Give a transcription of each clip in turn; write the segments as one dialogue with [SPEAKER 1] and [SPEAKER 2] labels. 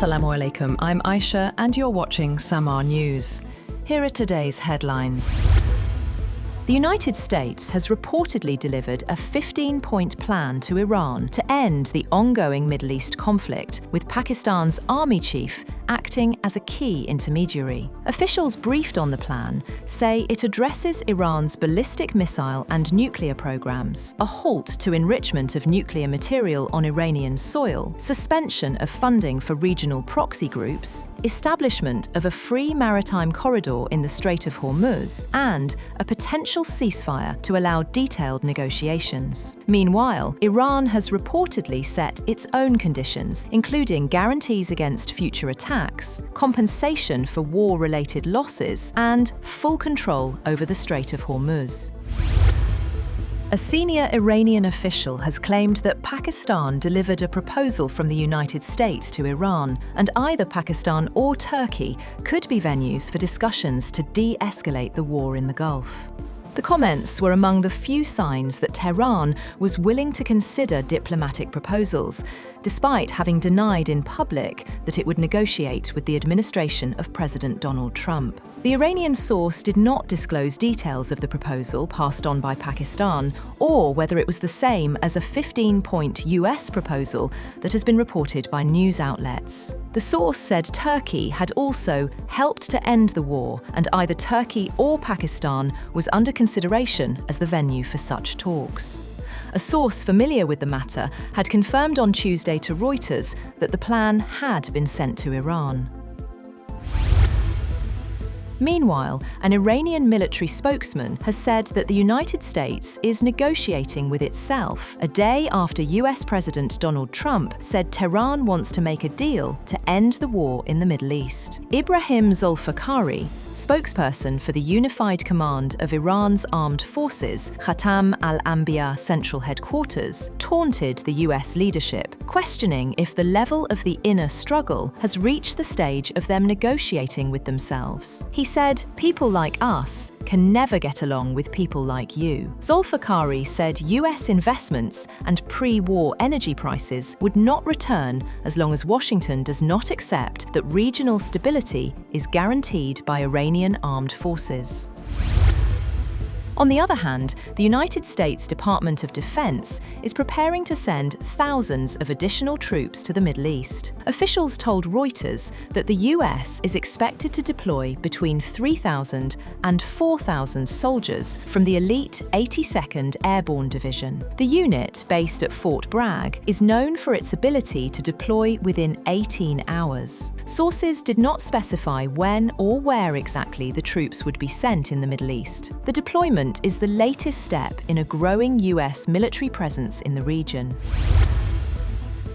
[SPEAKER 1] Assalamu alaikum, I'm Aisha and you're watching Samaa News. Here are today's headlines. The United States has reportedly delivered a 15-point plan to Iran to end the ongoing Middle East conflict, with Pakistan's army chief acting as a key intermediary. Officials briefed on the plan say it addresses Iran's ballistic missile and nuclear programs, a halt to enrichment of nuclear material on Iranian soil, suspension of funding for regional proxy groups, establishment of a free maritime corridor in the Strait of Hormuz, and a potential ceasefire to allow detailed negotiations. Meanwhile, Iran has reportedly set its own conditions, including guarantees against future attacks, compensation for war-related losses, and full control over the Strait of Hormuz. A senior Iranian official has claimed that Pakistan delivered a proposal from the United States to Iran, and either Pakistan or Turkey could be venues for discussions to de-escalate the war in the Gulf. The comments were among the few signs that Tehran was willing to consider diplomatic proposals, despite having denied in public that it would negotiate with the administration of President Donald Trump. The Iranian source did not disclose details of the proposal passed on by Pakistan, or whether it was the same as a 15-point US proposal that has been reported by news outlets. The source said Turkey had also helped to end the war, and either Turkey or Pakistan was under consideration as the venue for such talks. A source familiar with the matter had confirmed on Tuesday to Reuters that the plan had been sent to Iran. Meanwhile, an Iranian military spokesman has said that the United States is negotiating with itself, a day after US President Donald Trump said Tehran wants to make a deal to end the war in the Middle East. Ibrahim Zolfakhari, spokesperson for the Unified Command of Iran's Armed Forces, Khatam al-Anbiya Central Headquarters, taunted the US leadership, questioning if the level of the inner struggle has reached the stage of them negotiating with themselves. He said, "People like us can never get along with people like you." Zolfakhari said US investments and pre-war energy prices would not return as long as Washington does not accept that regional stability is guaranteed by Iranian armed forces. On the other hand, the United States Department of Defense is preparing to send thousands of additional troops to the Middle East. Officials told Reuters that the US is expected to deploy between 3,000 and 4,000 soldiers from the elite 82nd Airborne Division. The unit, based at Fort Bragg, is known for its ability to deploy within 18 hours. Sources did not specify when or where exactly the troops would be sent in the Middle East. The deployment is the latest step in a growing US military presence in the region.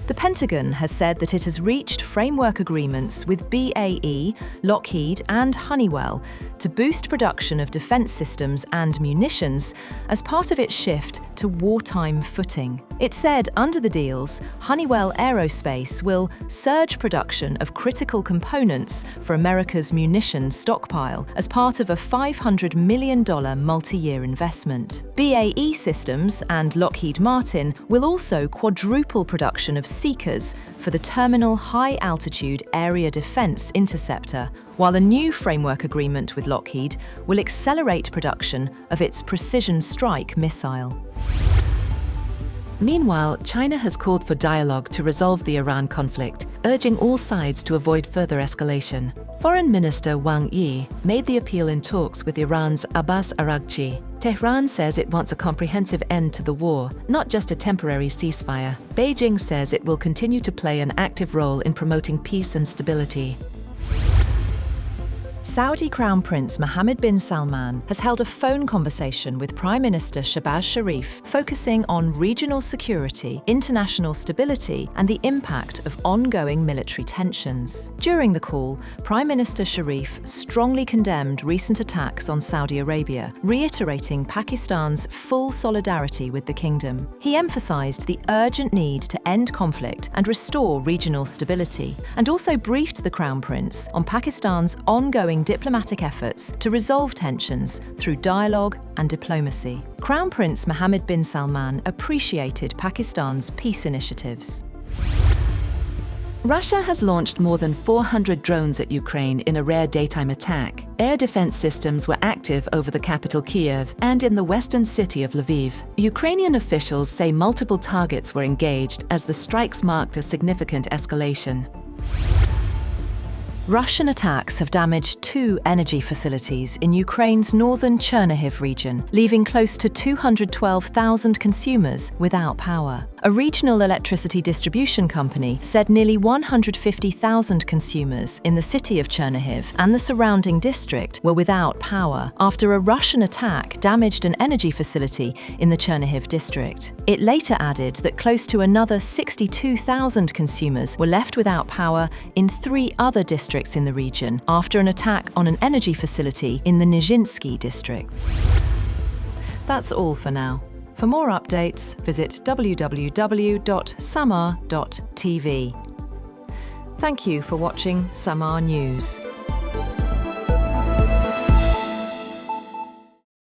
[SPEAKER 1] The Pentagon has said that it has reached framework agreements with BAE, Lockheed, and Honeywell to boost production of defense systems and munitions as part of its shift to wartime footing. It said under the deals, Honeywell Aerospace will surge production of critical components for America's munitions stockpile as part of a $500 million multi-year investment. BAE Systems and Lockheed Martin will also quadruple production of Seekers for the Terminal High Altitude Area Defense Interceptor, while a new framework agreement with Lockheed will accelerate production of its Precision Strike missile.
[SPEAKER 2] Meanwhile, China has called for dialogue to resolve the Iran conflict, urging all sides to avoid further escalation. Foreign Minister Wang made the appeal in talks with Iran's Abbas Araghchi. Tehran says it wants a comprehensive end to the war, not just a temporary ceasefire. Beijing says it will continue to play an active role in promoting peace and stability.
[SPEAKER 1] Saudi Crown Prince Mohammed bin Salman has held a phone conversation with Prime Minister Shehbaz Sharif, focusing on regional security, international stability, and the impact of ongoing military tensions. During the call, Prime Minister Sharif strongly condemned recent attacks on Saudi Arabia, reiterating Pakistan's full solidarity with the kingdom. He emphasized the urgent need to end conflict and restore regional stability, and also briefed the Crown Prince on Pakistan's ongoing diplomatic efforts to resolve tensions through dialogue and diplomacy. Crown Prince Mohammed bin Salman appreciated Pakistan's peace initiatives.
[SPEAKER 2] Russia has launched more than 400 drones at Ukraine in a rare daytime attack. Air defense systems were active over the capital Kiev and in the western city of Lviv. Ukrainian officials say multiple targets were engaged as the strikes marked a significant escalation.
[SPEAKER 1] Russian attacks have damaged 2 energy facilities in Ukraine's northern Chernihiv region, leaving close to 212,000 consumers without power. A regional electricity distribution company said nearly 150,000 consumers in the city of Chernihiv and the surrounding district were without power after a Russian attack damaged an energy facility in the Chernihiv district. It later added that close to another 62,000 consumers were left without power in 3 other districts in the region after an attack on an energy facility in the Nizhinsky district. That's all for now. For more updates, visit www.samaa.tv. Thank you for watching Samaa News.